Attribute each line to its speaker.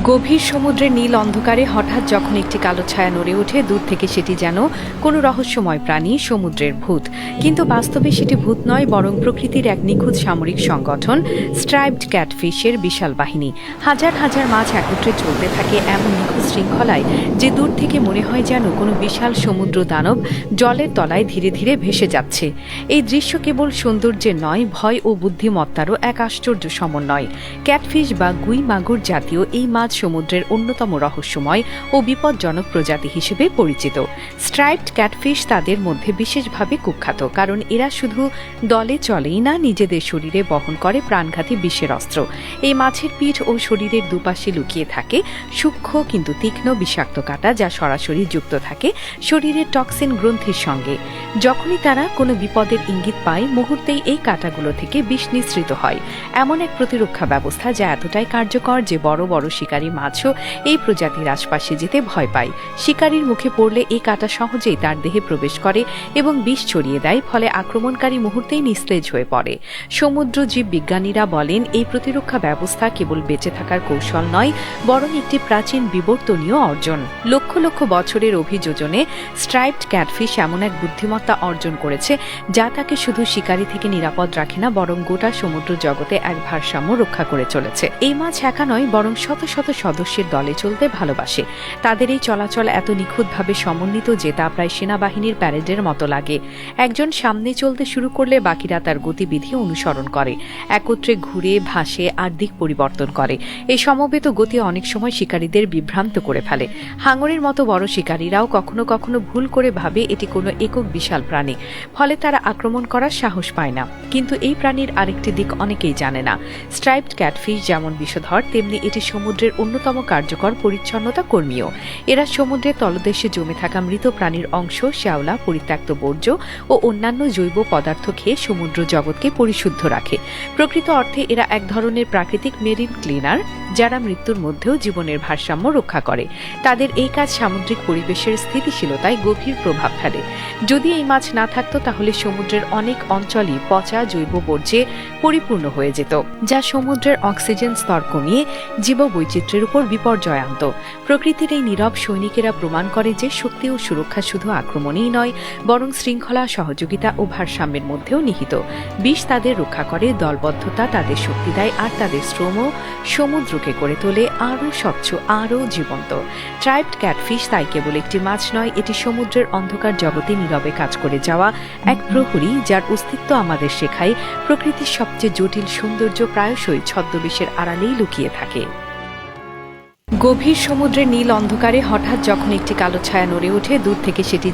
Speaker 1: গভীর সমুদ্রের নীল অন্ধকারে হঠাৎ যখন একটি কালো ছায়া নড়ে ওঠে, দূর থেকে সেটি যেন কোনো রহস্যময় প্রাণী, সমুদ্রের ভূত। কিন্তু বাস্তবে সেটি ভূত নয়, বরং প্রকৃতির এক নিখুঁত সামরিক সংগঠন, স্ট্রাইপড ক্যাটফিশের বিশাল বাহিনী। হাজার হাজার মাছ একত্রে চলতে থাকে এমন নিখুঁত শৃঙ্খলায় যে দূর থেকে মনে হয় যেন কোনো বিশাল সমুদ্র দানব জলের তলায় ধীরে ধীরে ভেসে যাচ্ছে। এই দৃশ্য কেবল সৌন্দর্যের নয়, ভয় ও বুদ্ধিমত্তারও এক আশ্চর্য সমন্বয়। ক্যাটফিশ বা গুই মাগুর জাতীয় এই মাছ সমুদ্রের অন্যতম রহস্যময় ও বিপজ্জনক প্রজাতি হিসেবে পরিচিত। স্ট্রাইপড ক্যাটফিশ তাদের মধ্যে বিশেষভাবে কুখ্যাত, কারণ এরা শুধু দলে চলেই না, নিজেদের শরীরে বহন করে প্রাণঘাতী বিষের অস্ত্র। এই মাছের পিঠ ও শরীরের দুপাশে লুকিয়ে থাকে সূক্ষ্ম কিন্তু তীক্ষ্ণ বিষাক্ত কাঁটা, যা সরাসরি যুক্ত থাকে শরীরের টক্সিন গ্রন্থির সঙ্গে। যখনই তারা কোনো বিপদের ইঙ্গিত পায়, মুহূর্তেই এই কাঁটাগুলো থেকে বিষ নিঃসৃত হয়। এমন এক প্রতিরক্ষা ব্যবস্থা যা এতটাই কার্যকর যে বড় বড় শিকারী মাছও এই প্রজাতির আশপাশে যেতে ভয় পায়। শিকারীর মুখে পড়লে এই কাঁটা সহজেই তার দেহে প্রবেশ করে এবং বিষ ছড়িয়ে দেয়, ফলে আক্রমণকারী মুহূর্তেই নিস্তেজ হয়ে পড়ে। সমুদ্র জীববিজ্ঞানীরা বলেন, এই প্রতিরক্ষা ব্যবস্থা কেবল বেঁচে থাকার কৌশল নয়, বরং একটি প্রাচীন বিবর্তনীয় অর্জন। লক্ষ লক্ষ বছরের অভিযোজনে স্ট্রাইপড ক্যাটফিশ এমন এক বুদ্ধিমত্তা অর্জন করেছে যা তাকে শুধু শিকারী থেকে নিরাপদ রাখে না, বরং গোটা সমুদ্র জগতে এক ভারসাম্য রক্ষা করে চলেছে। এই মাছ একা নয়, বরং শত শত সদস্যের দলে চলতে ভালোবাসে। তাদের এই চলাচল এত নিখুঁতভাবে সমন্বিত যে তা প্রায় সেনাবাহিনীর প্যারেডের মতো লাগে। একজন সামনে চলতে শুরু করলে বাকিরা তার গতিবিধি অনুসরণ করে, একত্রে ঘুরে, ভাসে আর দিক পরিবর্তন করে। এই সমবেত গতি অনেক সময় শিকারীদের বিভ্রান্ত করে ফেলে। হাঙরের মতো বড় শিকারীরাও কখনো কখনো ভুল করে ভাবে এটি কোনো একক বিশাল প্রাণী, ফলে তারা আক্রমণ করার সাহস পায় না। কিন্তু এই প্রাণীর আরেকটি দিক অনেকেই জানে না। স্ট্রাইপড ক্যাটফিশ যেমন বিষধর, তেমনি এটি সমুদ্রের অন্যতম কার্যকর পরিচ্ছন্নতা কর্মীও। এরা সমুদ্রের তলদেশে জমে থাকা মৃত প্রাণীর অংশ, শ্যাওলা, পরিত্যক্ত বর্জ্য ও অন্যান্য জৈব পদার্থ খেয়ে সমুদ্র জগৎকে পরিশুদ্ধ রাখে। প্রকৃত অর্থে এরা এক ধরনের প্রাকৃতিক মেরিন ক্লিনার, যারা মৃত্যুর মধ্যেও জীবনের ভারসাম্য রক্ষা করে। তাদের এই কাজ সামুদ্রিক পরিবেশের স্থিতিশীলতায় গভীর প্রভাব ফেলে। যদি এই মাছ না থাকতো, তাহলে সমুদ্রের অনেক অঞ্চলই পচা জৈব বর্জ্যে পরিপূর্ণ হয়ে যেত, যা সমুদ্রের অক্সিজেন স্তর কমিয়ে জীববৈচিত্র্যের উপর বিপর্যয় আনত। প্রকৃতির এই নীরব সৈনিকেরা প্রমাণ করে যে শক্তি ও সুরক্ষা শুধু আক্রমণেই নয়, বরং শৃঙ্খলা, সহযোগিতা ও ভারসাম্যের মধ্যেও নিহিত। বিষ তাদের রক্ষা করে, দলবদ্ধতা তাদের শক্তি দেয়, আর তাদের শ্রমও সমুদ্রকে করে তোলে আরও স্বচ্ছ, আরও জীবন্ত। স্ট্রাইপড ক্যাটফিশ তাই কেবল একটি মাছ নয়, এটি সমুদ্রের অন্ধকার জগতে নীরবে কাজ করে যাওয়া এক প্রহরী, যার অস্তিত্ব আমাদের শেখায় প্রকৃতির সবচেয়ে জটিল সৌন্দর্য প্রায়শই ছদ্মবেশের আড়ালেই লুকিয়ে থাকে। গভীর সমুদ্রের নীল অন্ধকারে হঠাৎ যখন একটি কালো ছায়া নড়ে ওঠে, দূর থেকে সেটি